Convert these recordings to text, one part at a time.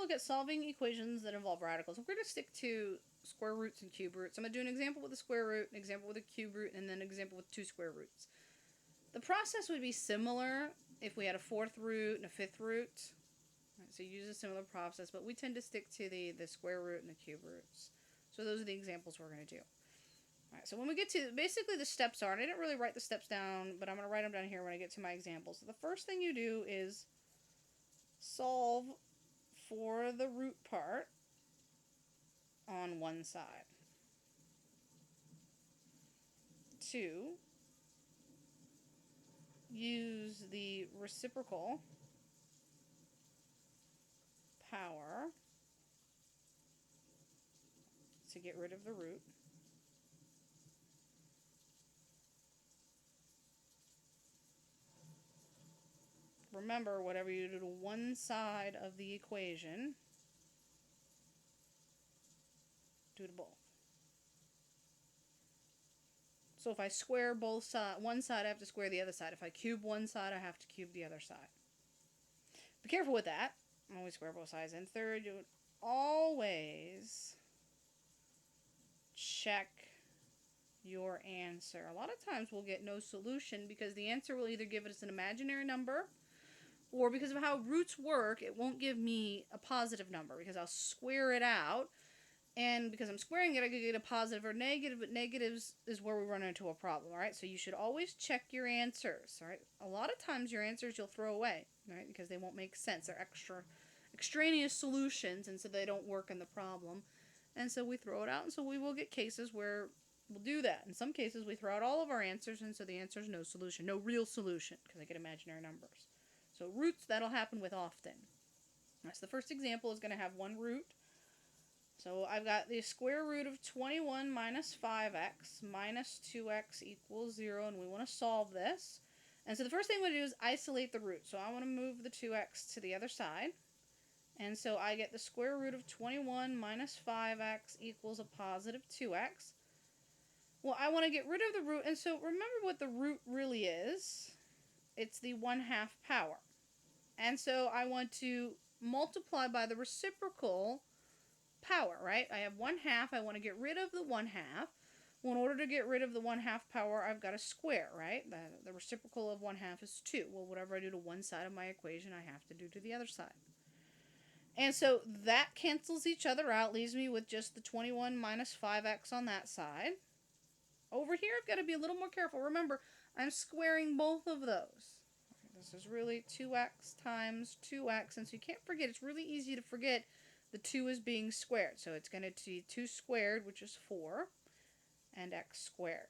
look at solving equations that involve radicals. We're going to stick to square roots and cube roots. I'm going to do an example with a square root, an example with a cube root, and then an example with 2 square roots. The process would be similar if we had a 4th root and a 5th root. Right, so you use a similar process, but we tend to stick to the square root and the cube roots. So those are the examples we're going to do. Alright, so when we get to, basically the steps are, and I didn't really write the steps down, but I'm going to write them down here when I get to my examples. So the first thing you do is solve for the root part on one side. 2, use the reciprocal power to get rid of the root. Remember, whatever you do to one side of the equation, do to both. So if I square both sides, one side, I have to square the other side. If I cube one side, I have to cube the other side. Be careful with that. Always square both sides. And third, you would always check your answer. A lot of times we'll get no solution because the answer will either give us an imaginary number, or because of how roots work, it won't give me a positive number because I'll square it out. And because I'm squaring it, I could get a positive or negative, but negatives is where we run into a problem, all right? So you should always check your answers, all right? A lot of times your answers you'll throw away, right? Because they won't make sense. They're extraneous solutions, and so they don't work in the problem. And so we throw it out, and so we will get cases where we'll do that. In some cases, we throw out all of our answers, and so the answer is no solution, no real solution, because I get imaginary numbers. So roots, that'll happen with often. All right, so the first example is going to have one root. So I've got the square root of 21 minus 5x minus 2x equals 0, and we want to solve this. And so the first thing we do is isolate the root. So I want to move the 2x to the other side. And so I get the square root of 21 minus 5x equals a positive 2x. Well, I want to get rid of the root, and so remember what the root really is. It's the 1/2 power. And so I want to multiply by the reciprocal power, right? I have 1/2. I want to get rid of the 1/2. Well, in order to get rid of the 1/2 power, I've got to square, right? The reciprocal of 1/2 is 2. Well, whatever I do to one side of my equation, I have to do to the other side. And so that cancels each other out, leaves me with just the 21 minus 5x on that side. Over here, I've got to be a little more careful. Remember, I'm squaring both of those. This is really 2x times 2x, and so you can't forget, it's really easy to forget the 2 is being squared. So it's going to be 2 squared, which is 4, and x squared.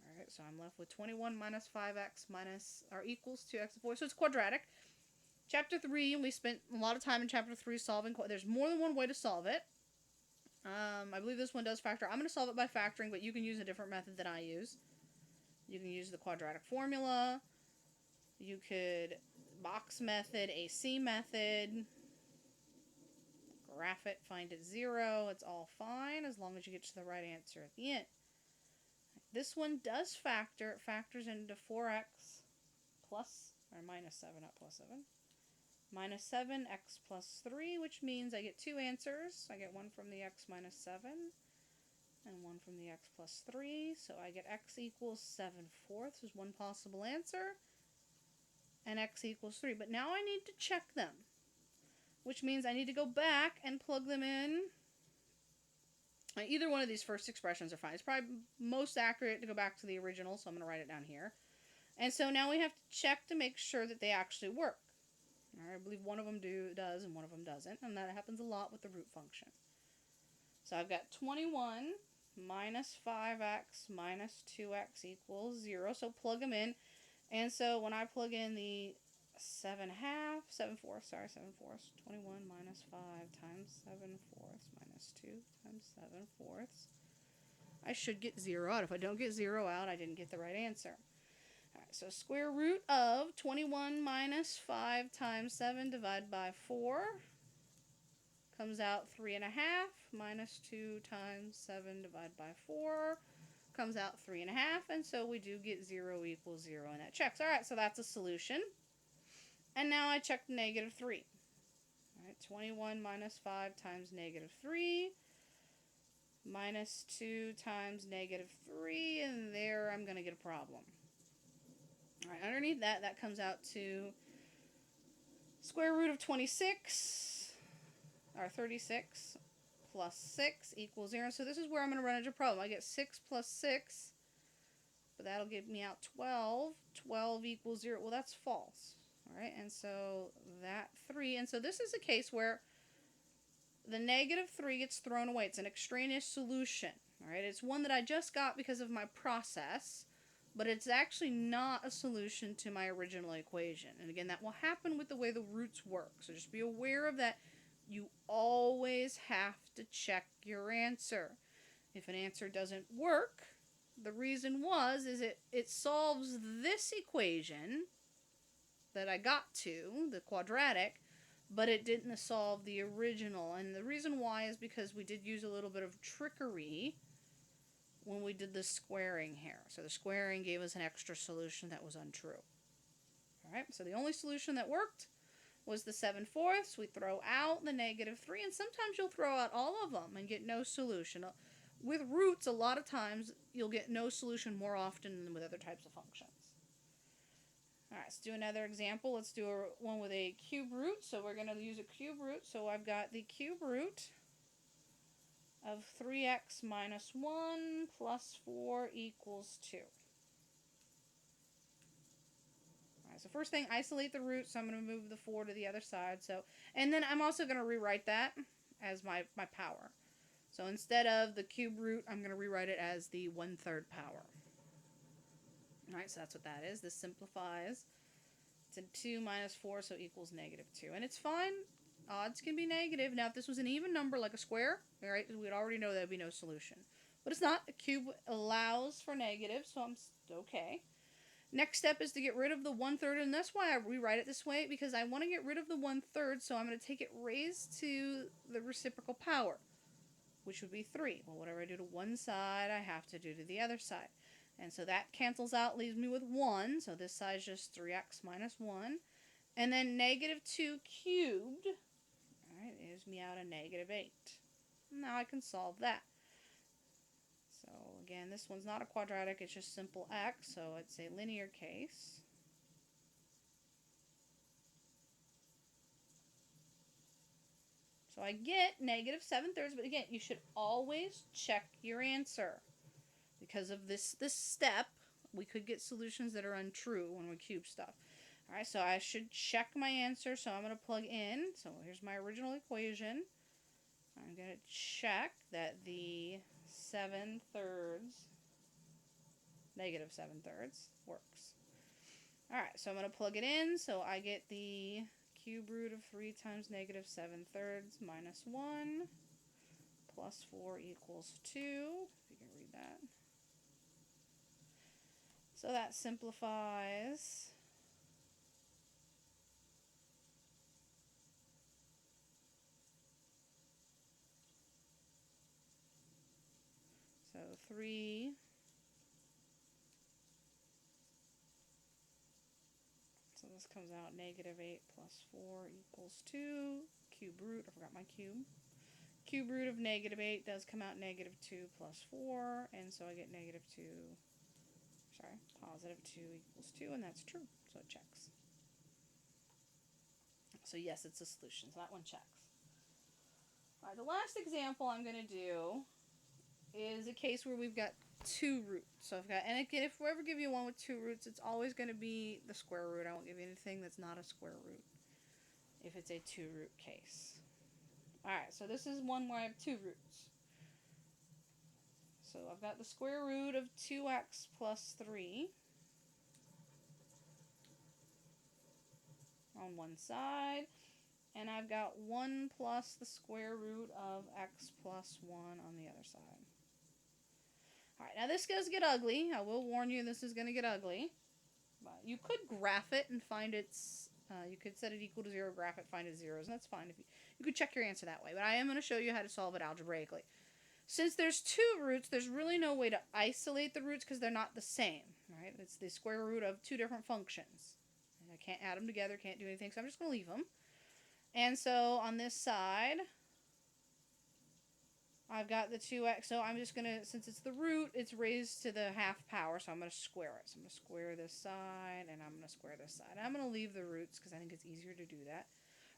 All right, so I'm left with 21 minus 5x minus, or equals 2x and 4. So it's quadratic. Chapter 3, we spent a lot of time in Chapter 3 solving. There's more than one way to solve it. I believe this one does factor. I'm going to solve it by factoring, but you can use a different method than I use. You can use the quadratic formula. You could box method, AC method, graph it, find it 0. It's all fine as long as you get to the right answer at the end. This one does factor. It factors into 4x plus, or minus 7, not plus 7. Minus 7x plus 3, which means I get 2 answers. I get one from the x minus 7 and one from the x plus 3. So I get x equals 7/4 is one possible answer, and x equals 3. But now I need to check them, which means I need to go back and plug them in. Either one of these first expressions are fine. It's probably most accurate to go back to the original, so I'm going to write it down here. And so now we have to check to make sure that they actually work. All right, I believe one of them does and one of them doesn't, and that happens a lot with the root function. So I've got 21 minus 5x minus 2x equals 0, so plug them in. And so when I plug in the 7/4, 21 minus 5 times 7/4 minus 2 times 7/4, I should get 0 out. If I don't get 0 out, I didn't get the right answer. Alright, so square root of 21 minus 5 times 7 divided by 4 comes out 3.5, minus 2 times 7 divided by 4 comes out 3.5, and so we do get 0 equals 0, and that checks. Alright, so that's a solution. And now I check -3. Alright, 21 minus 5 times negative 3 minus 2 times negative 3, and there I'm going to get a problem. All right, underneath that, that comes out to square root of 26, or 36, plus 6 equals 0. So this is where I'm going to run into a problem. I get 6 plus 6, but that'll give me out 12. 12 equals 0. Well, that's false. All right, and so that 3. And so this is a case where the negative 3 gets thrown away. It's an extraneous solution. All right, it's one that I just got because of my process, but it's actually not a solution to my original equation. And again, that will happen with the way the roots work. So just be aware of that. You always have to check your answer. If an answer doesn't work, the reason is it solves this equation that I got to, the quadratic, but it didn't solve the original. And the reason why is because we did use a little bit of trickery when we did the squaring here. So the squaring gave us an extra solution that was untrue. Alright, so the only solution that worked was the 7/4. We throw out the negative 3, and sometimes you'll throw out all of them and get no solution. With roots, a lot of times you'll get no solution more often than with other types of functions. Alright, let's do another example. Let's do one with a cube root. So we're going to use a cube root. So I've got the cube root of 3x minus 1 plus 4 equals 2. Alright, so first thing, isolate the root. So I'm going to move the 4 to the other side. And then I'm also going to rewrite that as my power. So instead of the cube root, I'm going to rewrite it as the 1/3 power. Alright, so that's what that is. This simplifies to 2 minus 4, so equals negative 2. And it's fine. Odds can be negative. Now, if this was an even number like a square, alright, we'd already know there would be no solution. But it's not. A cube allows for negative, so I'm okay. Next step is to get rid of the 1/3, and that's why I rewrite it this way, because I want to get rid of the 1/3, so I'm going to take it raised to the reciprocal power, which would be 3. Well, whatever I do to one side, I have to do to the other side. And so that cancels out, leaves me with 1. So this side is just 3x minus 1. And then negative 2 cubed, all right, gives me out a negative 8. Now I can solve that. So again, this one's not a quadratic, it's just simple x, so it's a linear case. So I get negative 7/3, but again, you should always check your answer. Because of this step, we could get solutions that are untrue when we cube stuff. Alright, so I should check my answer, so I'm going to plug in. So here's my original equation. I'm going to check that the 7/3, negative 7/3, works. Alright, so I'm going to plug it in, so I get the cube root of 3 times negative 7/3 minus 1 plus 4 equals 2. If you can read that. So that simplifies so 3 so this comes out negative 8 plus 4 equals 2. Cube root, I forgot my cube. Cube root of negative 8 does come out negative 2 plus 4, and so I get positive 2 equals 2, and that's true, so it checks. So yes, it's a solution, so that one checks. Alright, the last example I'm going to do is a case where we've got 2 roots. So I've got, and again, if we ever give you one with 2 roots, it's always going to be the square root. I won't give you anything that's not a square root if it's a 2 root case. Alright, so this is one where I have 2 roots. So I've got the square root of 2x plus 3 on one side, and I've got 1 plus the square root of x plus 1 on the other side. Alright, now this does get ugly. I will warn you, this is going to get ugly. But you could graph it and find its, you could set it equal to 0, graph it, find its zeros, and that's fine. You could check your answer that way, but I am going to show you how to solve it algebraically. Since there's 2 roots, there's really no way to isolate the roots because they're not the same, right? It's the square root of 2 different functions. And I can't add them together, can't do anything, so I'm just going to leave them. And so on this side, I've got the 2x. So I'm just going to, since it's the root, it's raised to the half power. So I'm going to square it. So I'm going to square this side, and I'm going to square this side. I'm going to leave the roots because I think it's easier to do that.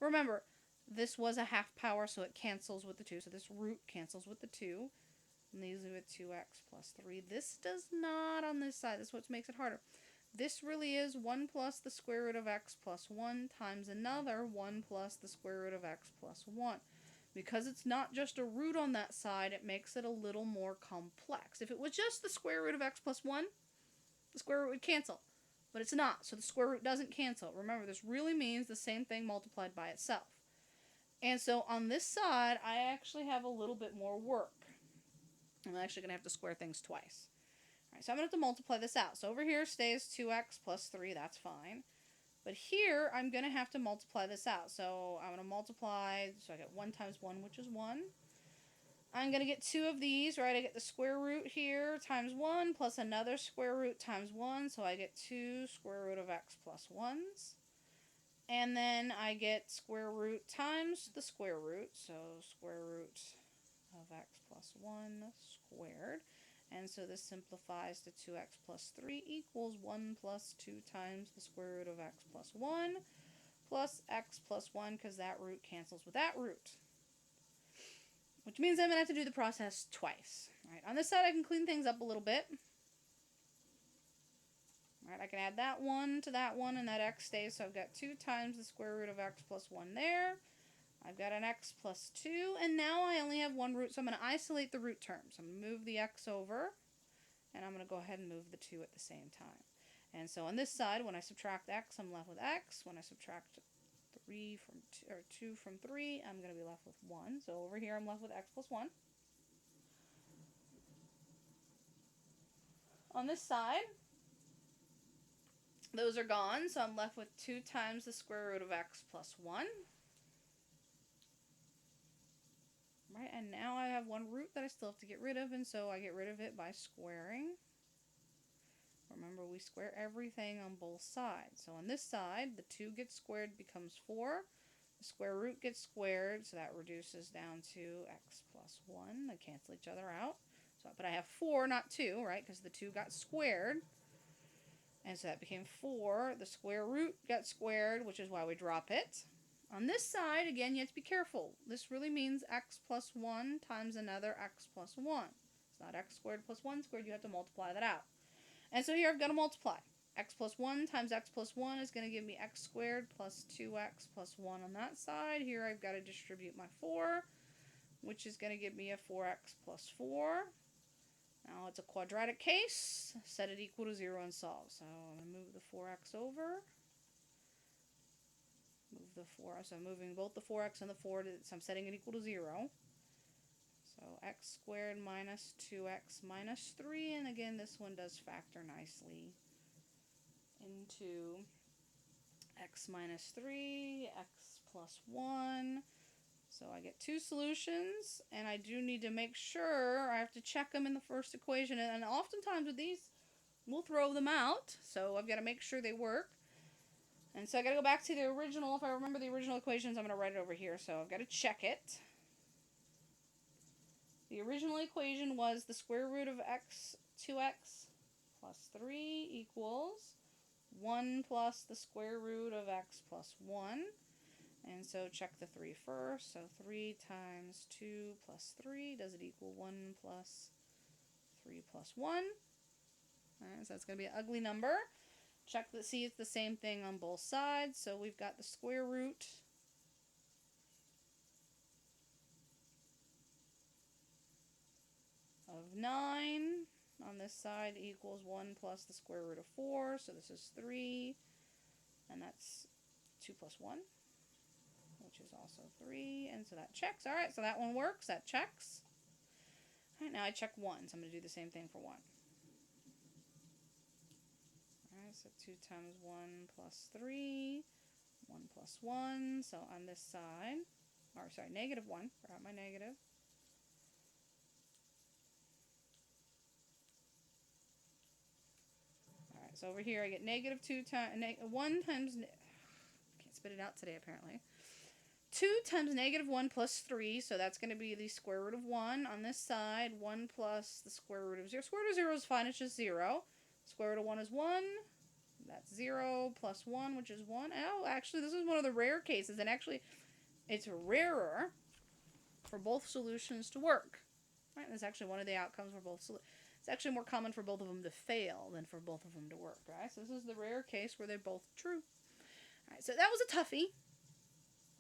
Remember, this was a half power, so it cancels with the 2. So this root cancels with the 2. And these leave it 2x plus 3. This does not on this side. That's what makes it harder. This really is 1 plus the square root of x plus 1 times another 1 plus the square root of x plus 1. Because it's not just a root on that side, it makes it a little more complex. If it was just the square root of x plus 1, the square root would cancel. But it's not, so the square root doesn't cancel. Remember, this really means the same thing multiplied by itself. And so on this side, I actually have a little bit more work. I'm actually going to have to square things twice. All right, so I'm going to have to multiply this out. So over here stays 2x plus 3. That's fine. But here, I'm going to have to multiply this out. So I'm going to multiply, so I get 1 times 1, which is 1. I'm going to get 2 of these, right? I get the square root here times 1 plus another square root times 1. So I get 2 square root of x plus 1s. And then I get square root times the square root. So square root of x plus 1 squared. And so this simplifies to 2x plus 3 equals 1 plus 2 times the square root of x plus 1 plus x plus 1, because that root cancels with that root. Which means I'm going to have to do the process twice. All right, on this side I can clean things up a little bit. All right, I can add that 1 to that 1 and that x stays. So I've got 2 times the square root of x plus 1 there. I've got an x plus 2, and now I only have one root, so I'm going to isolate the root terms. I'm going to move the x over, and I'm going to go ahead and move the 2 at the same time. And so on this side, when I subtract x, I'm left with x. When I subtract 2 from 3, I'm going to be left with 1. So over here, I'm left with x plus 1. On this side, those are gone, so I'm left with 2 times the square root of x plus 1. Right, and now I have one root that I still have to get rid of, and so I get rid of it by squaring. Remember, we square everything on both sides. So on this side, the 2 gets squared, becomes 4. The square root gets squared, so that reduces down to x plus 1. They cancel each other out. So, but I have 4, not 2, right, because the 2 got squared. And so that became 4. The square root got squared, which is why we drop it. On this side, again, you have to be careful. This really means x plus 1 times another x plus 1. It's not x squared plus 1 squared. You have to multiply that out. And so here I've got to multiply. X plus 1 times x plus 1 is going to give me x squared plus 2x plus 1 on that side. Here I've got to distribute my 4, which is going to give me a 4x plus 4. Now it's a quadratic case. Set it equal to 0 and solve. So I'm going to move the 4x over. Move the 4, so I'm moving both the 4x and the 4, so I'm setting it equal to 0. So x squared minus 2x minus 3, and again this one does factor nicely into x minus 3, x plus 1. So I get 2 solutions, and I do need to make sure, I have to check them in the first equation, and oftentimes with these, we'll throw them out, so I've got to make sure they work. And so I got to go back to the original. If I remember the original equations, I'm going to write it over here. So I've got to check it. The original equation was the square root of 2x plus 3 equals 1 plus the square root of x plus 1. And so check the 3 first. So 3 times 2 plus 3, does it equal 1 plus 3 plus 1? All right, so that's going to be an ugly number. Check the, see it's the same thing on both sides. So we've got the square root of 9 on this side equals 1 plus the square root of 4. So this is 3. And that's 2 plus 1, which is also 3. And so that checks. All right, so that one works. That checks. All right, now I check 1. So I'm going to do the same thing for 1. So 2 times 1 plus 3, 1 plus 1. So on this side, or sorry, negative 1. Forgot my negative. All right, so over here I get negative 1 times, can't spit it out today apparently. 2 times negative 1 plus 3, so that's going to be the square root of 1 on this side. 1 plus the square root of 0. Square root of 0 is fine, it's just 0. Square root of 1 is 1. That's 0 plus 1, which is 1. Oh, actually, this is one of the rare cases, and actually, it's rarer for both solutions to work. Right? That's actually one of the outcomes for both solutions. It's actually more common for both of them to fail than for both of them to work, right? So this is the rare case where they're both true. All right, so that was a toughie.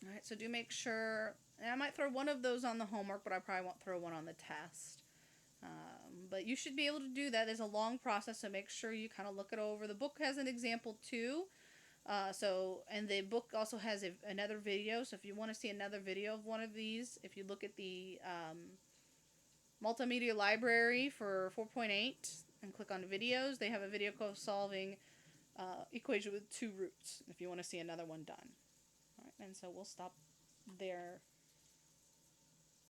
All right, so do make sure, and I might throw one of those on the homework, but I probably won't throw one on the test. But you should be able to do that. There's a long process, so make sure you kind of look it over. The book has an example too. And the book also has another video. So if you want to see another video of one of these, if you look at the multimedia library for 4.8 and click on videos, they have a video called solving equation with 2 roots if you want to see another one done. All right, and so we'll stop there